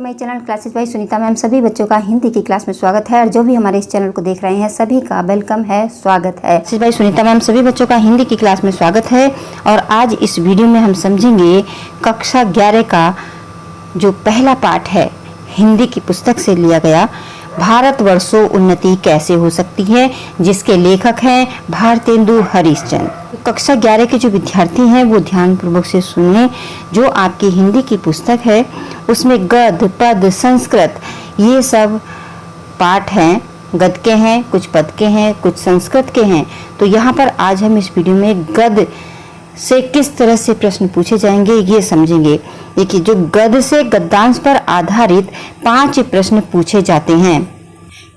My channel classes bye Sunita ma'am. सभी बच्चों का हिंदी की क्लास में स्वागत है और जो भी हमारे इस चैनल को देख रहे हैं सभी का वेलकम है, स्वागत है। क्लासेस बाय सुनीता मैम सभी बच्चों का हिंदी की क्लास में स्वागत है। और आज इस वीडियो में हम समझेंगे कक्षा 11 का जो पहला पाठ है हिंदी की पुस्तक से लिया गया, भारतवर्षों उन्नति कैसे हो सकती है, जिसके लेखक हैं भारतेंदु हरिश्चंद्र। कक्षा 11 के जो विद्यार्थी हैं वो ध्यानपूर्वक से सुने। जो आपकी हिंदी की पुस्तक है उसमें गद्य, पद, संस्कृत ये सब पाठ हैं। गद्य के हैं, कुछ पद के हैं, कुछ संस्कृत के हैं। तो यहाँ पर आज हम इस वीडियो में गद्य से किस तरह से प्रश्न पूछे जाएंगे ये समझेंगे। देखिए, जो गद्य से गद्यांश पर आधारित 5 प्रश्न पूछे जाते हैं।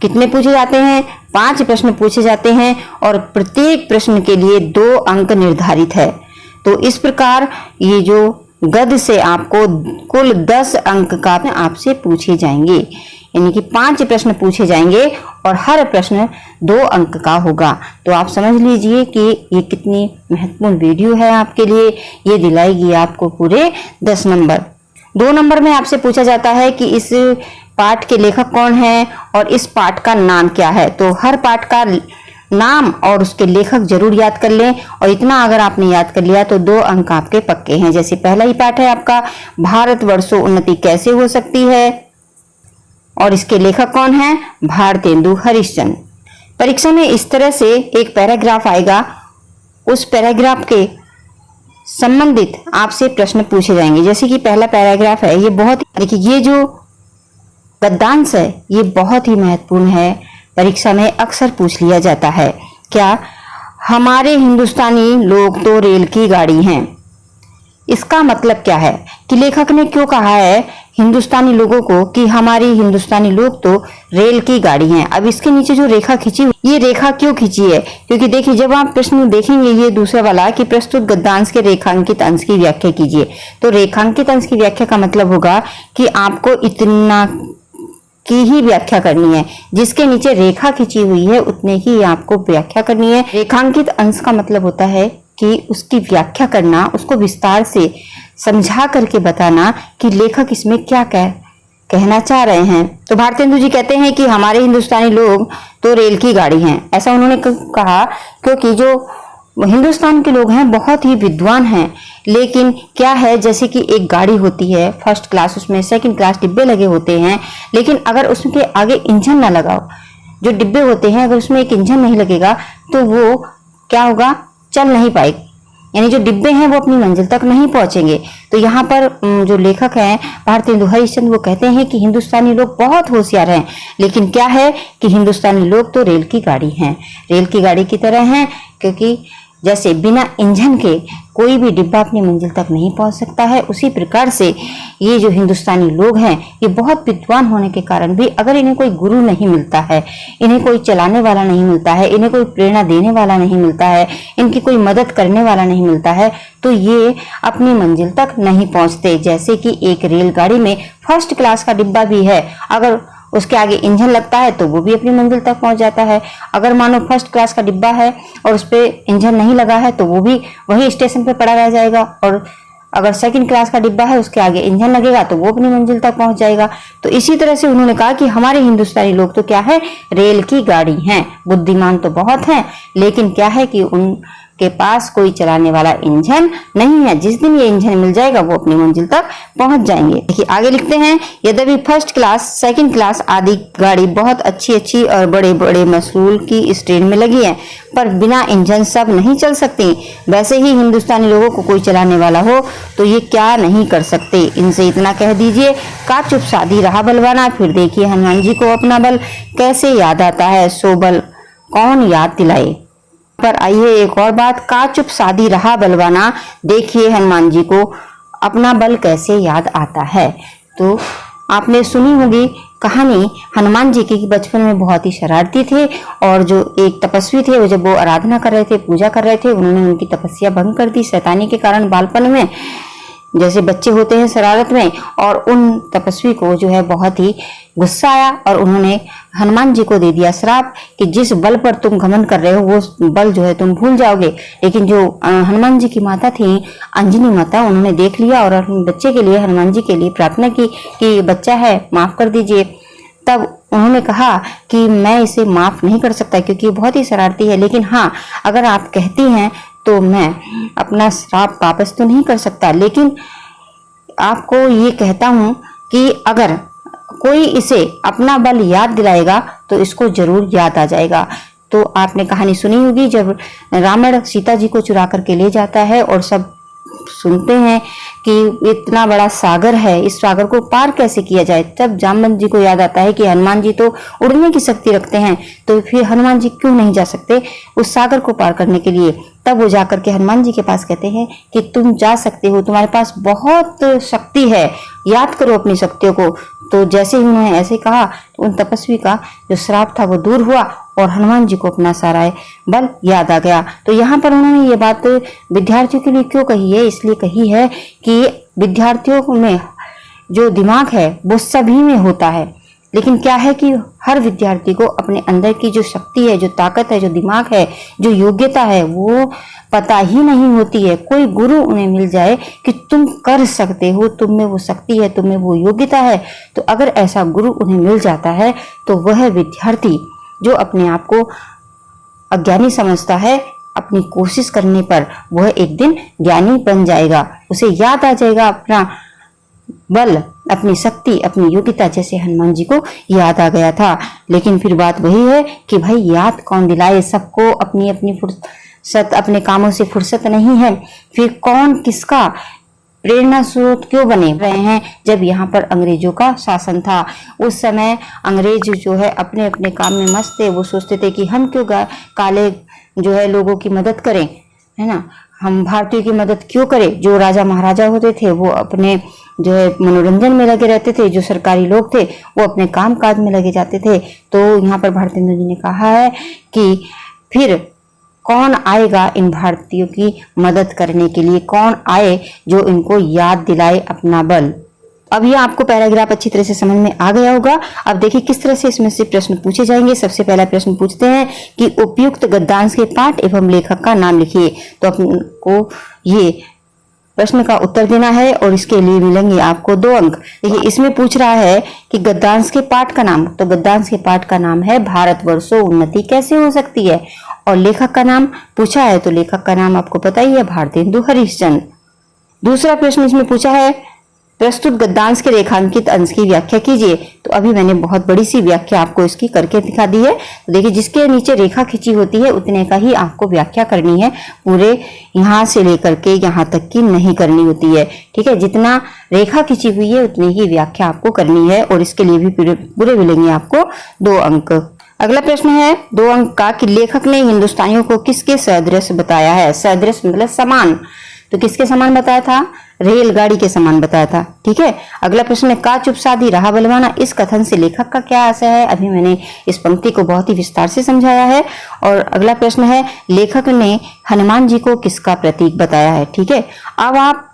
कितने पूछे जाते हैं? 5 प्रश्न पूछे जाते हैं और प्रत्येक प्रश्न के लिए 2 अंक निर्धारित है। तो इस प्रकार ये जो गद्य से आपको कुल 10 अंक का आपसे पूछे जाएंगे, यानी कि 5 प्रश्न पूछे जाएंगे और हर प्रश्न 2 अंक का होगा। तो आप समझ लीजिए कि ये कितनी महत्वपूर्ण वीडियो है आपके लिए। ये दिलाएगी आपको पूरे 10 नंबर। 2 नंबर में आपसे पूछा जाता है कि इस पाठ के लेखक कौन है और इस पाठ का नाम क्या है। तो हर पाठ का नाम और उसके लेखक जरूर याद कर लें, और इतना अगर आपने याद कर लिया तो 2 अंक आपके पक्के हैं। जैसे पहला ही पाठ है आपका भारतवर्षों उन्नति कैसे हो सकती है और इसके लेखक कौन है? भारतेंदु हरिश्चंद्र। परीक्षा में इस तरह से एक पैराग्राफ आएगा, उस पैराग्राफ के संबंधित आपसे प्रश्न पूछे जाएंगे। जैसे कि पहला पैराग्राफ है, ये बहुत, देखिए ये जो गद्यांश है ये बहुत ही महत्वपूर्ण है, परीक्षा में अक्सर पूछ लिया जाता है। क्या? हमारे हिंदुस्तानी लोग तो रेल की गाड़ी हैं। इसका मतलब क्या है कि लेखक ने क्यों कहा है हिंदुस्तानी लोगों को कि हमारी हिंदुस्तानी लोग तो रेल की गाड़ी हैं। अब इसके नीचे जो रेखा खींची, ये रेखा क्यों खींची है? क्योंकि देखिए, जब आप प्रश्न देखेंगे ये दूसरा वाला कि प्रस्तुत गद्यांश के रेखांकित अंश की व्याख्या कीजिए, तो रेखांकित अंश की व्याख्या का मतलब होगा कि आपको इतना की ही व्याख्या करनी है, जिसके नीचे रेखा खींची हुई है उतने ही आपको व्याख्या करनी है। रेखांकित अंश का मतलब होता है कि उसकी व्याख्या करना, उसको विस्तार से समझा करके बताना कि लेखक इसमें क्या कहना चाह रहे हैं। तो भारतेंदु जी कहते हैं कि हमारे हिंदुस्तानी लोग तो रेल की गाड़ी हैं। ऐसा उन्होंने कहा क्योंकि जो हिंदुस्तान के लोग हैं बहुत ही विद्वान हैं, लेकिन क्या है, जैसे कि एक गाड़ी होती है फर्स्ट क्लास, उसमें सेकंड क्लास डिब्बे लगे होते हैं, लेकिन अगर उसके आगे इंजन ना लगाओ, जो डिब्बे होते हैं अगर उसमें एक इंजन नहीं लगेगा तो वो क्या होगा, चल नहीं पाएगी, यानी जो डिब्बे हैं वो अपनी मंजिल तक नहीं पहुंचेंगे। तो यहाँ पर जो लेखक हैं भारतेंदु हरिश्चंद्र वो कहते हैं कि हिंदुस्तानी लोग बहुत होशियार हैं, लेकिन क्या है कि हिंदुस्तानी लोग तो रेल की गाड़ी हैं, रेल की गाड़ी की तरह हैं, क्योंकि जैसे बिना इंजन के कोई भी डिब्बा अपनी मंजिल तक नहीं पहुंच सकता है, उसी प्रकार से ये जो हिंदुस्तानी लोग हैं ये बहुत विद्वान होने के कारण भी अगर इन्हें कोई गुरु नहीं मिलता है, इन्हें कोई चलाने वाला नहीं मिलता है, इन्हें कोई प्रेरणा देने वाला नहीं मिलता है, इनकी कोई मदद करने वाला नहीं मिलता है, तो ये अपनी मंजिल तक नहीं पहुंचते। जैसे कि एक रेलगाड़ी में फर्स्ट क्लास का डिब्बा भी है, अगर उसके आगे इंजन लगता है तो वो भी अपनी मंजिल तक पहुंच जाता है। अगर मानो फर्स्ट क्लास का डिब्बा है और उस पे इंजन नहीं लगा है तो वो भी वही स्टेशन पे पड़ा रह जाएगा, और अगर सेकंड क्लास का डिब्बा है उसके आगे इंजन लगेगा तो वो अपनी मंजिल तक पहुंच जाएगा। तो इसी तरह से उन्होंने कहा कि हमारे हिंदुस्तानी लोग तो क्या है, रेल की गाड़ी हैं। बुद्धिमान तो बहुत हैं, लेकिन क्या है कि उनके पास कोई चलाने वाला इंजन नहीं है। जिस दिन ये इंजन मिल जाएगा वो अपनी मंजिल तक पहुंच जाएंगे। देखिए आगे लिखते हैं, यद्यपि फर्स्ट क्लास, सेकंड क्लास आदि गाड़ी बहुत अच्छी और बड़े बड़े मशहूर की इस ट्रेन में लगी है, पर बिना इंजन सब नहीं चल सकती। वैसे ही हिंदुस्तानी लोगों को कोई चलाने वाला हो तो ये क्या नहीं कर सकते। इनसे इतना कह दीजिए, का चुप साधी रहा बलवाना, फिर देखिए हनुमान जी को अपना बल कैसे याद आता है, सो बल कौन याद दिलाए। पर आइए एक और बात, का चुप साधी रहा बलवाना, देखिए हनुमान जी को अपना बल कैसे याद आता है। तो आपने सुनी होगी कहानी हनुमान जी की, बचपन में बहुत ही शरारती थे और जो एक तपस्वी थे वो जब वो आराधना कर रहे थे, पूजा कर रहे थे, उन्होंने उनकी तपस्या भंग कर दी शैतानी के कारण बालपन में। जैसे बच्चे होते हैं शरारत में, और उन तपस्वी को जो है बहुत ही गुस्सा आया और उन्होंने हनुमान जी को दे दिया श्राप कि जिस बल पर तुम घमंड कर रहे हो वो बल जो है तुम भूल जाओगे। लेकिन जो हनुमान जी की माता थी अंजनी माता, उन्होंने देख लिया और अपने बच्चे के लिए हनुमान जी के लिए प्रार्थना की कि बच्चा है माफ कर दीजिए। तब उन्होंने कहा कि मैं इसे माफ नहीं कर सकता क्योंकि बहुत ही शरारती है, लेकिन हाँ अगर आप कहती हैं तो मैं अपना श्राप वापस तो नहीं कर सकता, लेकिन आपको ये कहता हूं कि अगर कोई इसे अपना बल याद दिलाएगा तो इसको जरूर याद आ जाएगा। तो आपने कहानी सुनी होगी जब रावण सीता जी को चुरा करके ले जाता है और सब सुनते हैं कि इतना बड़ा सागर है, इस सागर को पार कैसे किया जाए। तब जामवंत जी को याद आता है कि हनुमान जी तो उड़ने की शक्ति रखते हैं, तो फिर हनुमान जी क्यों नहीं जा सकते उस सागर को पार करने के लिए। तब वो जाकर के हनुमान जी के पास कहते हैं कि तुम जा सकते हो, तुम्हारे पास बहुत शक्ति है, याद करो अपनी शक्तियों को। तो जैसे ही उन्होंने ऐसे कहा तो उन तपस्वी का जो श्राप था वो दूर हुआ और हनुमान जी को अपना सारा बल याद आ गया। तो यहाँ पर उन्होंने ये बात विद्यार्थियों के लिए क्यों कही है, इसलिए कही है कि विद्यार्थियों में जो दिमाग है वो सभी में होता है, लेकिन क्या है कि हर विद्यार्थी को अपने अंदर की जो शक्ति है, जो ताकत है, जो दिमाग है, जो योग्यता है वो पता ही नहीं होती है। कोई गुरु उन्हें मिल जाए कि तुम कर सकते हो, तुम में वो शक्ति है, तुम में वो योग्यता है, तो अगर ऐसा गुरु उन्हें मिल जाता है तो वह विद्यार्थी जो अपने आप को अज्ञानी समझता है, अपनी कोशिश करने पर वह एक दिन ज्ञानी बन जाएगा। उसे याद आ जाएगा अपना बल, अपनी शक्ति, अपनी योग्यता, जैसे हनुमान जी को याद आ गया था। लेकिन फिर बात वही है कि भाई याद कौन दिलाए, सबको अपनी अपनी फुर्सत, अपने कामों से फुर्सत नहीं है, फिर कौन किसका प्रेरणा स्रोत क्यों बने रहे हैं। जब यहाँ पर अंग्रेजों का शासन था उस समय अंग्रेज जो है अपने अपने काम में मस्त थे। वो सोचते थे कि हम क्यों काले जो है लोगों की मदद करें, है ना, हम भारतीयों की मदद क्यों करें। जो राजा महाराजा होते थे वो अपने जो है मनोरंजन में लगे रहते थे, जो सरकारी लोग थे वो अपने काम काज में लगे जाते थे। तो यहाँ पर भारतेंदु जी ने कहा है कि फिर कौन आएगा इन भारतीयों की मदद करने के लिए, कौन आए जो इनको याद दिलाए अपना बल। अब ये आपको पैराग्राफ अच्छी तरह से समझ में आ गया होगा। अब देखिए किस तरह से इसमें से प्रश्न पूछे जाएंगे। सबसे पहला प्रश्न पूछते हैं कि उपयुक्त गद्यांश के पाठ एवं लेखक का नाम लिखिए। तो आपको ये प्रश्न का उत्तर देना है और इसके लिए मिलेंगे आपको 2 अंक। देखिए इसमें पूछ रहा है कि गद्यांश के पाठ का नाम, तो गद्यांश के पाठ का नाम है भारतवर्षों उन्नति कैसे हो सकती है। और लेखक का नाम पूछा है तो लेखक का नाम आपको पता ही है, भारतेंदु हरिश्चंद्र। दूसरा प्रश्न इसमें पूछा है प्रस्तुत गद्यांश के रेखांकित अंश की व्याख्या कीजिए। तो अभी मैंने बहुत बड़ी सी व्याख्या आपको इसकी करके दिखा दी है। तो देखिए जिसके नीचे रेखा खींची होती है उतने का ही आपको व्याख्या करनी है, पूरे यहाँ से लेकर के यहाँ तक की नहीं करनी होती है। ठीक है, जितना रेखा खींची हुई है उतनी ही व्याख्या आपको करनी है और इसके लिए भी पूरे मिलेंगे आपको 2 अंक। अगला प्रश्न है 2 अंक का कि लेखक ने हिंदुस्तानियों को किसके सदृश बताया है। सदृश मतलब समान, तो किसके समान बताया था, रेलगाड़ी के समान बताया था। ठीक है, अगला प्रश्न है का चुप साधी रहा बलवाना, इस कथन से लेखक का क्या आशय है। अभी मैंने इस पंक्ति को बहुत ही विस्तार से समझाया है। और अगला प्रश्न है लेखक ने हनुमान जी को किसका प्रतीक बताया है। ठीक है, अब आप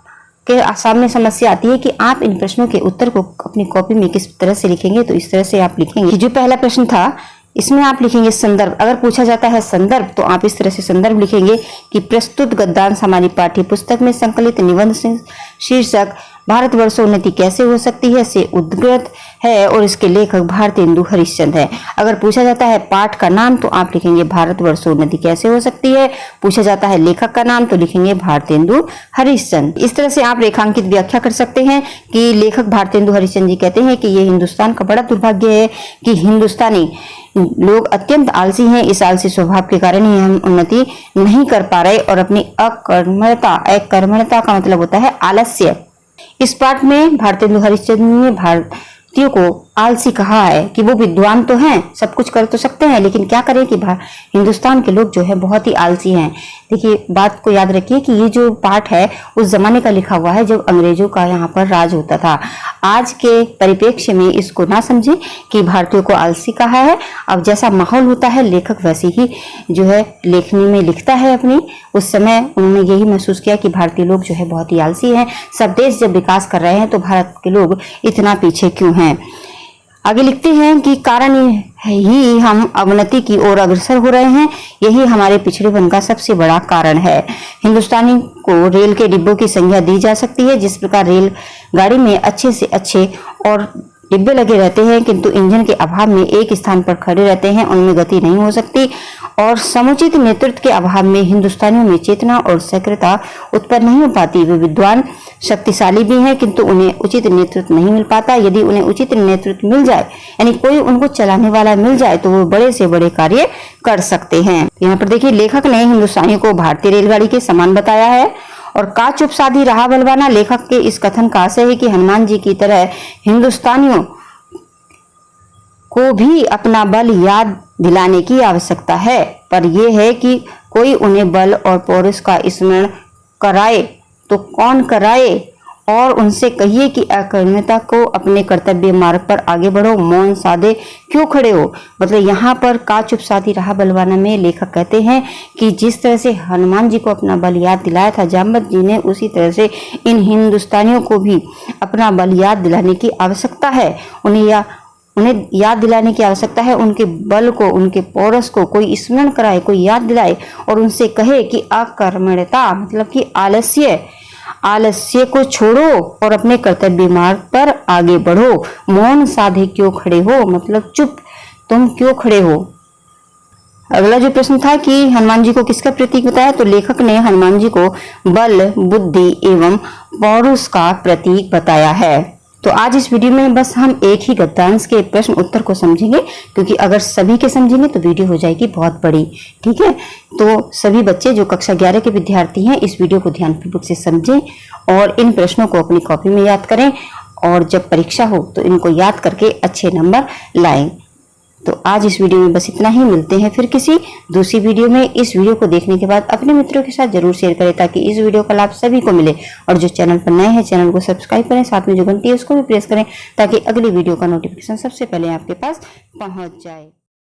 के सामने समस्या आती है कि आप इन प्रश्नों के उत्तर को अपनी कॉपी में किस तरह से लिखेंगे। तो इस तरह से आप लिखेंगे, जो पहला प्रश्न था इसमें आप लिखेंगे संदर्भ। अगर पूछा जाता है संदर्भ तो आप इस तरह से संदर्भ लिखेंगे कि प्रस्तुत गद्यांश हमारी पाठ्य पुस्तक में संकलित निबंध शीर्षक भारतवर्षों उन्नति कैसे हो सकती है से उद्गत है और इसके लेखक भारतेंदु हरिश्चंद्र है। अगर पूछा जाता है पाठ का नाम तो आप लिखेंगे भारतवर्षों उन्नति कैसे हो सकती है। पूछा जाता है लेखक का नाम तो लिखेंगे भारतेंदु हरिश्चंद्र। इस तरह से आप रेखांकित व्याख्या कर सकते हैं कि लेखक भारतेंदु हरिश्चंद्र जी कहते हैं कि ये हिंदुस्तान का बड़ा दुर्भाग्य है कि हिंदुस्तानी लोग अत्यंत आलसी हैं। इस आलसी स्वभाव के कारण ही हम उन्नति नहीं कर पा रहे और अपनी अकर्मण्यता का मतलब होता है आलस्य। इस पाठ में भारतेंदु हरिश्चंद्र ने भारतीयों को आलसी कहा है कि वो विद्वान तो हैं, सब कुछ कर तो सकते हैं, लेकिन क्या करें कि हिंदुस्तान के लोग जो है बहुत ही आलसी हैं। देखिए, बात को याद रखिए कि ये जो पाठ है उस जमाने का लिखा हुआ है जब अंग्रेजों का यहाँ पर राज होता था। आज के परिप्रेक्ष्य में इसको ना समझे कि भारतीयों को आलसी कहा है। अब जैसा माहौल होता है लेखक वैसे ही जो है लेखनी में लिखता है अपनी। उस समय उन्होंने यही महसूस किया कि भारतीय लोग जो है बहुत ही आलसी हैं। सब देश जब विकास कर रहे हैं तो भारत के लोग इतना पीछे क्यों हैं। आगे लिखते हैं कि कारण ही हम अवनति की ओर अग्रसर हो रहे हैं, यही हमारे पिछड़ेपन का सबसे बड़ा कारण है। हिंदुस्तानी को रेल के डिब्बों की संख्या दी जा सकती है। जिस प्रकार रेल गाड़ी में अच्छे से अच्छे और डिब्बे लगे रहते हैं, किंतु इंजन के अभाव में एक स्थान पर खड़े रहते हैं, उनमें गति नहीं हो सकती। और समुचित नेतृत्व के अभाव में हिंदुस्तानियों में चेतना और सक्रियता उत्पन्न नहीं हो पाती। वे विद्वान शक्तिशाली भी हैं, किंतु उन्हें उचित नेतृत्व नहीं मिल पाता। यदि उन्हें उचित नेतृत्व मिल जाए, यानी कोई उनको चलाने वाला मिल जाए, तो वो बड़े से बड़े कार्य कर सकते हैं। यहाँ पर देखिए, लेखक ने हिंदुस्तानियों को भारतीय रेलगाड़ी के समान बताया है। और का चुप साधी रहा बलवाना, लेखक के इस कथन का आशय है कि हनुमान जी की तरह हिंदुस्तानियों को भी अपना बल याद दिलाने की आवश्यकता है, पर यह है कि कोई उन्हें बल और पौरुष का स्मरण कराए तो कौन कराए, और उनसे कहिए कि अकर्मण्यता को अपने कर्तव्य मार्ग पर आगे बढ़ो, मौन साधे क्यों खड़े हो। मतलब यहाँ पर का चुप साधी रहा बलवाना में लेखक कहते हैं कि जिस तरह से हनुमान जी को अपना बल याद दिलाया था जामवंत जी ने, उसी तरह से इन हिंदुस्तानियों को भी अपना बल याद दिलाने की आवश्यकता है। उन्हें याद दिलाने की आवश्यकता है। उनके बल को, उनके पौरुष को कोई स्मरण कराए, कोई याद दिलाए और उनसे कहे कि अकर्मण्यता मतलब कि आलस्य को छोड़ो और अपने कर्तव्य मार्ग पर आगे बढ़ो। मौन साधे क्यों खड़े हो, मतलब चुप तुम क्यों खड़े हो। अगला जो प्रश्न था कि हनुमान जी को किसका प्रतीक बताया, तो लेखक ने हनुमान जी को बल, बुद्धि एवं पौरुष का प्रतीक बताया है। तो आज इस वीडियो में बस हम एक ही गद्यांश के प्रश्न उत्तर को समझेंगे, क्योंकि अगर सभी के समझेंगे तो वीडियो हो जाएगी बहुत बड़ी। ठीक है, तो सभी बच्चे जो कक्षा 11 के विद्यार्थी हैं इस वीडियो को ध्यानपूर्वक से समझें और इन प्रश्नों को अपनी कॉपी में याद करें, और जब परीक्षा हो तो इनको याद करके अच्छे नंबर लाएं। तो आज इस वीडियो में बस इतना ही। मिलते हैं फिर किसी दूसरी वीडियो में। इस वीडियो को देखने के बाद अपने मित्रों के साथ जरूर शेयर करें ताकि इस वीडियो का लाभ सभी को मिले। और जो चैनल पर नए हैं चैनल को सब्सक्राइब करें, साथ में जो घंटी है उसको भी प्रेस करें ताकि अगली वीडियो का नोटिफिकेशन सबसे पहले आपके पास पहुंच जाए।